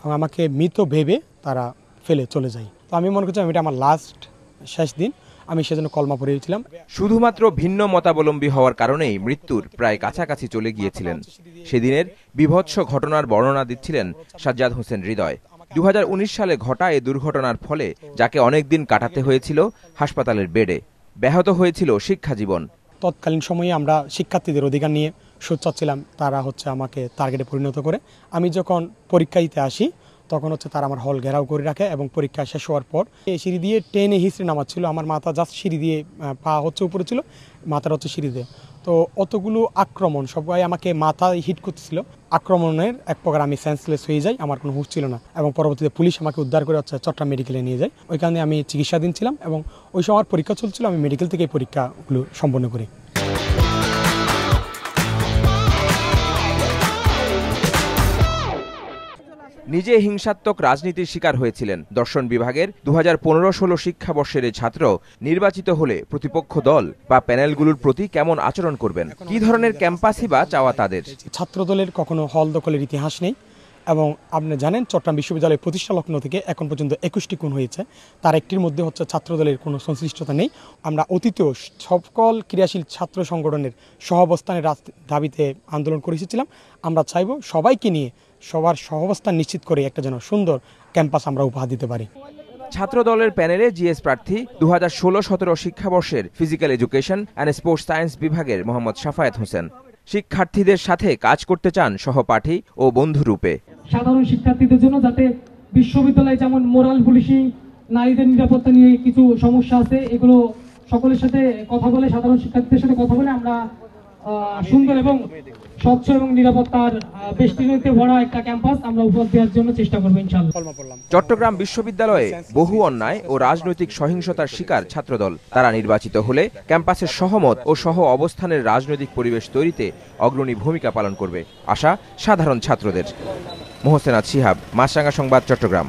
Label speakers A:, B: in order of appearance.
A: এবং আমাকে মৃত ভেবে তারা ফেলে চলে যায়। তো আমি মনে করছিলাম এটা আমার লাস্ট শেষ দিন, আমি সেজন্য কলমা পড়েছিলাম।
B: শুধুমাত্র ভিন্ন মতাবলম্বী হওয়ার কারণেই মৃত্যুর প্রায় কাছাকাছি চলে গিয়েছিলেন। সেদিনের বিভৎস ঘটনার বর্ণনা দিচ্ছিলেন সাজ্জাদ হোসেন হৃদয়। 2019 সালে ঘটা এ দুর্ঘটনার ফলে যাকে অনেকদিন কাটাতে হয়েছিল হাসপাতালের বেডে, ব্যাহত হয়েছিল শিক্ষা জীবন।
A: তৎকালীন সময়ে আমরা শিক্ষার্থীদের অধিকার নিয়ে সোচ্চার তারা আমাকে টার্গেটে পরিণত করে। আমি যখন পরীক্ষা দিতে আসি তখন তারা আমার হল ঘেরাও করে রাখে এবং পরীক্ষা শেষ হওয়ার পর এই সিঁড়ি দিয়ে টেনে হিস্ট্রি নামাচ্ছিল। আমার মাথা জাস্ট সিঁড়ি দিয়ে, পা উপরে ছিল, মাথার সিঁড়ি দিয়ে। তো অতগুলো আক্রমণ সবাই আমাকে মাথায় হিট করতেছিল। আক্রমণের এক প্রকার আমি সেন্সলেস হয়ে যাই, আমার কোনো হুঁশ ছিল না এবং পরবর্তীতে পুলিশ আমাকে উদ্ধার করে চট্টগ্রাম মেডিকেলে নিয়ে যায়। ওইখানে আমি চিকিৎসাধীন ছিলাম এবং ওই সময় পরীক্ষা চলছিল, আমি মেডিকেল থেকে এই পরীক্ষাগুলো সম্পন্ন করি।
B: নিজে হিংসাত্মক রাজনীতির শিকার হয়েছিলেন। দর্শন বিভাগের 2015-16 শিক্ষাবর্ষের এই ছাত্র নির্বাচিত হলে প্রতিপক্ষ দল বা প্যানেলগুলোর প্রতি কেমন আচরণ করবেন, কি ধরনের ক্যাম্পাসই বা চাওয়া তাদের?
A: ছাত্র দলের কখনো হল দখলের ইতিহাস নেই এবং আপনি জানেন চট্টগ্রাম বিশ্ববিদ্যালয়ের প্রতিষ্ঠা লগ্ন থেকে এখন পর্যন্ত 21টি খুন হয়েছে, তার একটির মধ্যে ছাত্র দলের কোনো সংশ্লিষ্টতা নেই। আমরা অতীতেও সকল ক্রিয়াশীল ছাত্র সংগঠনের সহাবস্থানের দাবিতে আন্দোলন করে এসেছিলাম। আমরা চাইব সবাইকে নিয়ে সবার সহাবস্থান নিশ্চিত করে একটা যেন সুন্দর ক্যাম্পাস আমরা উপহার দিতে পারি।
B: ছাত্র দলের প্যানেলে জিএস প্রার্থী 2016-17 শিক্ষাবর্ষের physical education and sports science বিভাগের মোহাম্মদ শাফায়েত হোসেন। শিক্ষার্থীদের সাথে কাজ করতে চান সহপাঠী ও বন্ধুরূপে।
C: সাধারণ শিক্ষার্থীদের জন্য যাতে বিশ্ববিদ্যালয়ে যেমন মোরাল পুলিশিং, নারীদের নিরাপত্তা নিয়ে কিছু সমস্যা আছে, এগুলো সকলের সাথে কথা বলে, সাধারণ শিক্ষার্থীদের সাথে কথা বলে আমরা সুন্দর এবং স্বচ্ছ এবং নিরাপত্তার বেষ্টনীতে ভরা একটা ক্যাম্পাস আমরা উপহার দেওয়ার জন্য চেষ্টা করবো ইনশাআল্লাহ।
B: চট্টগ্রাম বিশ্ববিদ্যালয়ে বহু অন্যায় ও রাজনৈতিক সহিংসতার শিকার ছাত্রদল। তারা নির্বাচিত হলে ক্যাম্পাসের সহমত ও সহ অবস্থানের রাজনৈতিক পরিবেশ তৈরিতে অগ্রণী ভূমিকা পালন করবে, আশা সাধারণ ছাত্রদের। মোহসেনাত শিহাব, মাছরাঙ্গা সংবাদ, চট্টগ্রাম।